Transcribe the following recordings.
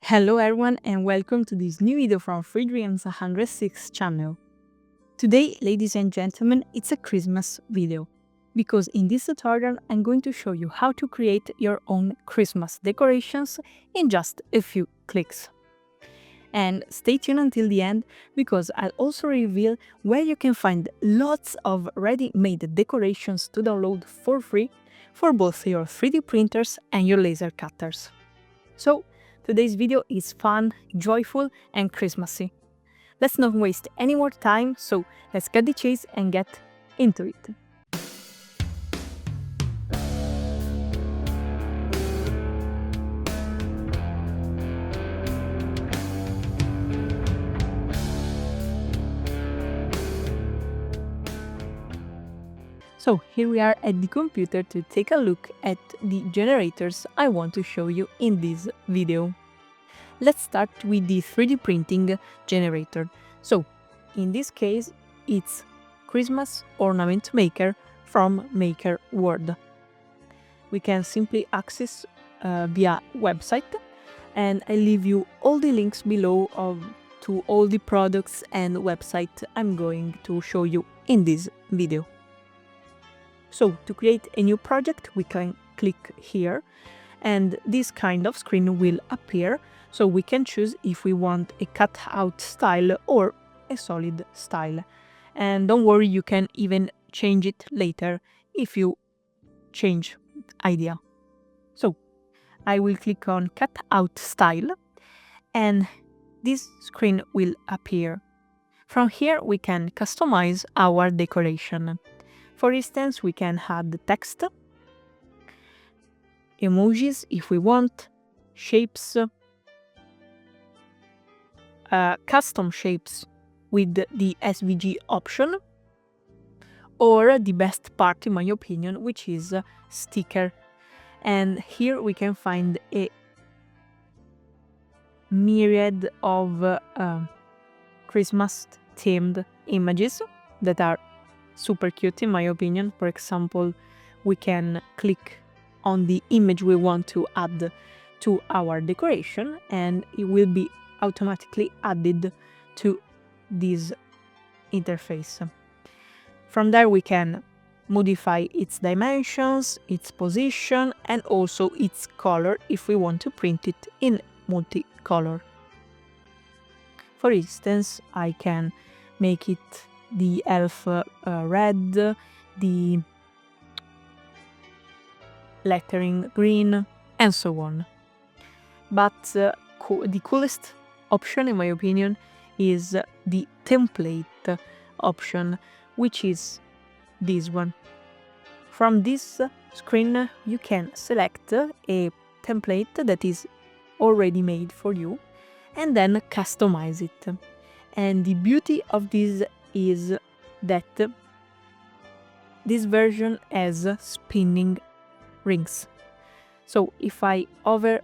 Hello everyone and welcome to this new video from Friedrich's 106 channel. Today, ladies and gentlemen, it's a Christmas video, because in this tutorial I'm going to show you how to create your own Christmas decorations in just a few clicks. And stay tuned until the end, because I'll also reveal where you can find lots of ready-made decorations to download for free for both your 3D printers and your laser cutters. So, today's video is fun, joyful and Christmassy. Let's not waste any more time, so let's cut the chase and get into it. So here we are at the computer to take a look at the generators I want to show you in this video. Let's start with the 3D printing generator. So in this case, it's Christmas Ornament Maker from Maker World. We can simply access via website, and I leave you all the links below to all the products and website I'm going to show you in this video. So to create a new project, we can click here and this kind of screen will appear, so we can choose if we want a cut-out style or a solid style. And don't worry, you can even change it later if you change idea. So I will click on cut-out style and this screen will appear. From here we can customize our decoration. For instance, we can add text, emojis if we want, shapes, custom shapes with the SVG option, or the best part in my opinion, which is sticker. And here we can find a myriad of Christmas themed images that are super cute in my opinion. For example, we can click on the image we want to add to our decoration and it will be automatically added to this interface. From there we can modify its dimensions, its position and also its color if we want to print it in multicolor. For instance, I can make it the elf red, the lettering green, and so on. But the coolest option, in my opinion, is the template option, which is this one. From this screen, you can select a template that is already made for you and then customize it. And the beauty of this is that this version has spinning rings. So if I hover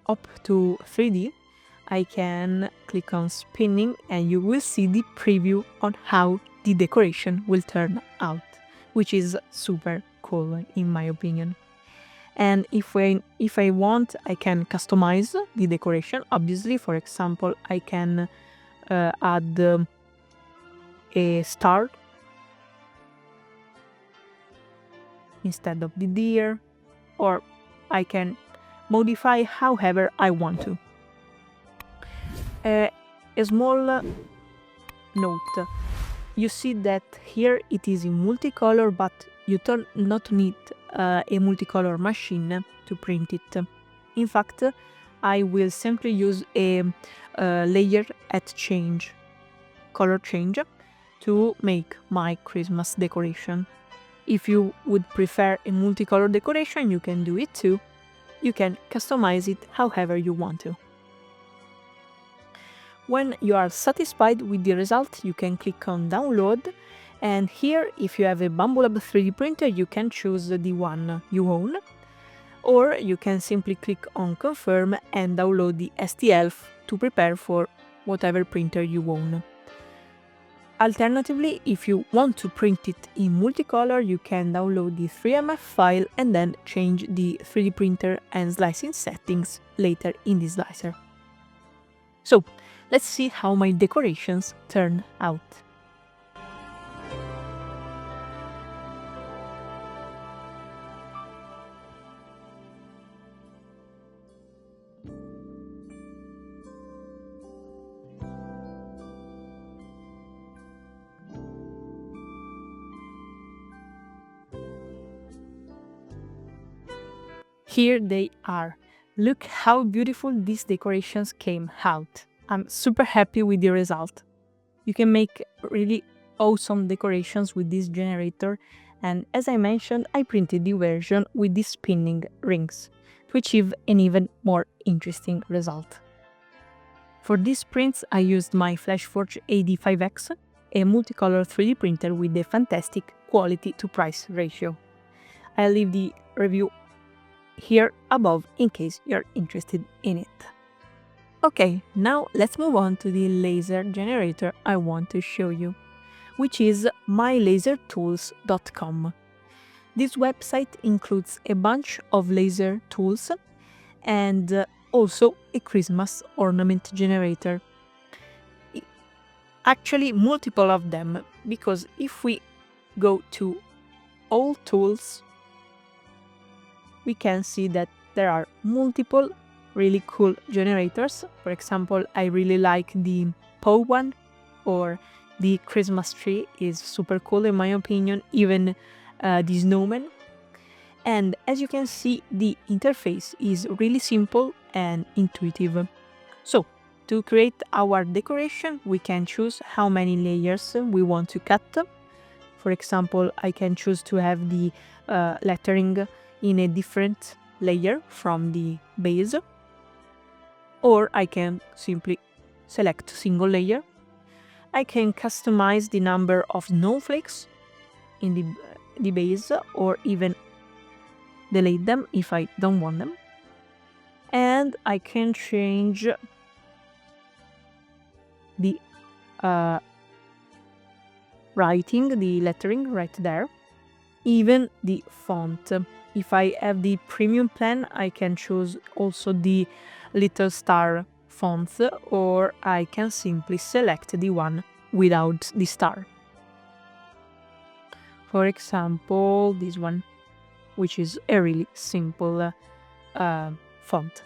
up to 3D, I can click on spinning and you will see the preview on how the decoration will turn out, which is super cool in my opinion. And if I want, I can customize the decoration. Obviously, for example, I can add a star instead of the deer, or I can modify however I want to. A small note, you see that here it is in multicolor, but you do not need a multicolor machine to print it. In fact, I will simply use a layer at change, color change, to make my Christmas decoration. If you would prefer a multicolor decoration, you can do it too. You can customize it however you want to. When you are satisfied with the result, you can click on download, and here if you have a Bambolab 3D printer, you can choose the one you own, or you can simply click on confirm and download the STL to prepare for whatever printer you own. Alternatively, if you want to print it in multicolor, you can download the 3MF file and then change the 3D printer and slicing settings later in the slicer. So, let's see how my decorations turn out. Here they are. Look how beautiful these decorations came out. I'm super happy with the result. You can make really awesome decorations with this generator, and as I mentioned, I printed the version with these spinning rings to achieve an even more interesting result. For these prints I used my FlashForge AD5X, a multicolor 3D printer with a fantastic quality to price ratio. I'll leave the review here above in case you're interested in it. Okay, now let's move on to the laser generator I want to show you, which is mylasertools.com. This website includes a bunch of laser tools and also a Christmas ornament generator. Actually, multiple of them, because if we go to all tools, we can see that there are multiple really cool generators. For example, I really like the Poe one, or the Christmas tree is super cool in my opinion, even the snowman. And as you can see, the interface is really simple and intuitive. So, to create our decoration, we can choose how many layers we want to cut. For example, I can choose to have the lettering in a different layer from the base, or I can simply select single layer. I can customize the number of snowflakes in the base, or even delete them if I don't want them. And I can change the writing, the lettering right there, even the font. If I have the premium plan, I can choose also the little star fonts, or I can simply select the one without the star. For example, this one, which is a really simple font.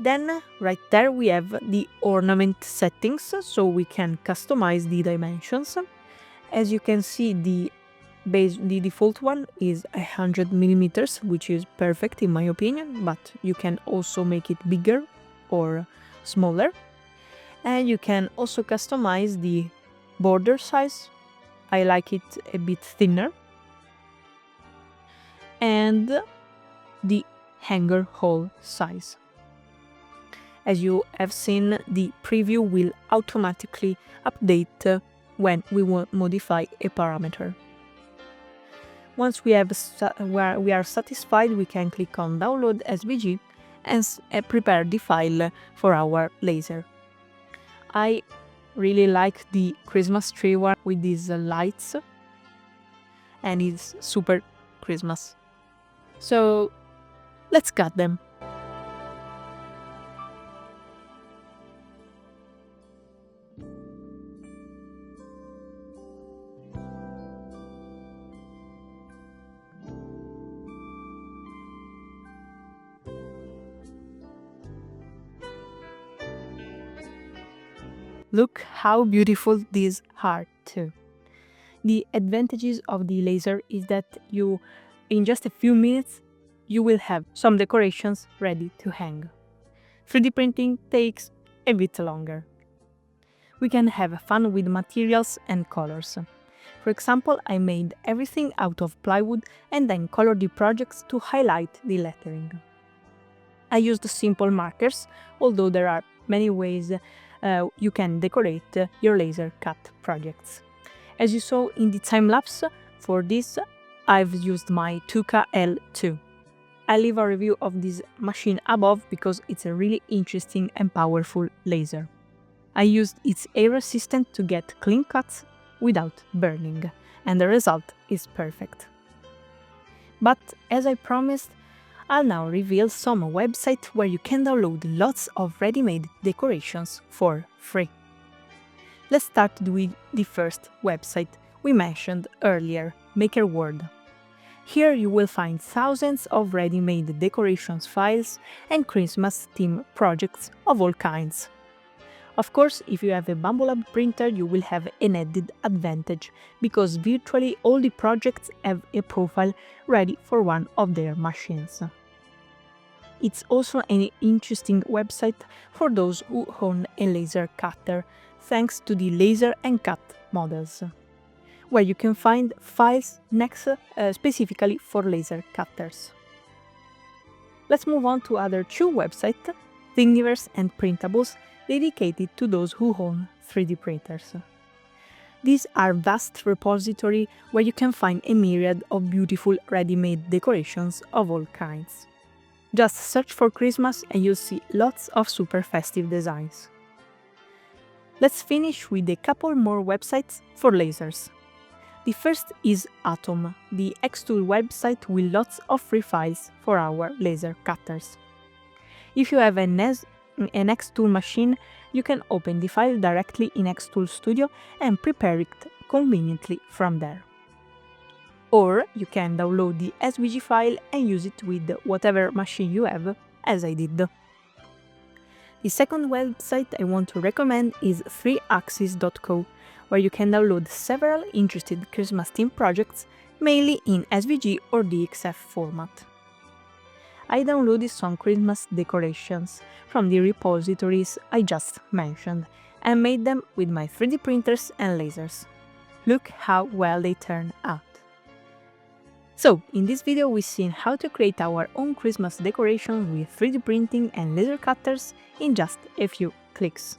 Then right there we have the ornament settings, so we can customize the dimensions. As you can see, the default one is 100 millimeters, which is perfect in my opinion, but you can also make it bigger or smaller. And you can also customize the border size. I like it a bit thinner. And the hanger hole size. As you have seen, the preview will automatically update when we modify a parameter. Once we are satisfied, we can click on Download SVG and prepare the file for our laser. I really like the Christmas tree one with these lights, and it's super Christmas. So let's cut them. Look how beautiful these are too. The advantages of the laser is that in just a few minutes, you will have some decorations ready to hang. 3D printing takes a bit longer. We can have fun with materials and colors. For example, I made everything out of plywood and then colored the projects to highlight the lettering. I used simple markers, although there are many ways you can decorate your laser cut projects. As you saw in the time-lapse, for this I've used my Tuca L2. I'll leave a review of this machine above because it's a really interesting and powerful laser. I used its air resistant to get clean cuts without burning, and the result is perfect. But as I promised, I'll now reveal some websites where you can download lots of ready-made decorations for free. Let's start with the first website we mentioned earlier, MakerWorld. Here you will find thousands of ready-made decorations files and Christmas theme projects of all kinds. Of course, if you have a Bambolab printer, you will have an added advantage, because virtually all the projects have a profile ready for one of their machines. It's also an interesting website for those who own a laser cutter, thanks to the laser and cut models, where you can find files next specifically for laser cutters. Let's move on to other two websites, Thingiverse and Printables, dedicated to those who own 3D printers. These are vast repository where you can find a myriad of beautiful ready-made decorations of all kinds. Just search for Christmas and you'll see lots of super festive designs. Let's finish with a couple more websites for lasers. The first is Atom, the Xtool website with lots of free files for our laser cutters. If you have an Xtool machine, you can open the file directly in Xtool Studio and prepare it conveniently from there. Or you can download the SVG file and use it with whatever machine you have, as I did. The second website I want to recommend is 3axis.co, where you can download several interesting Christmas theme projects, mainly in SVG or DXF format. I downloaded some Christmas decorations from the repositories I just mentioned and made them with my 3D printers and lasers. Look how well they turn out. So, in this video we've seen how to create our own Christmas decoration with 3D printing and laser cutters in just a few clicks.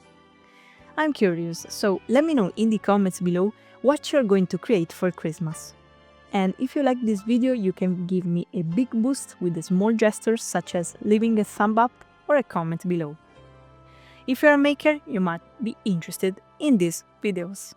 I'm curious, so let me know in the comments below what you're going to create for Christmas. And if you like this video, you can give me a big boost with the small gestures such as leaving a thumb up or a comment below. If you're a maker, you might be interested in these videos.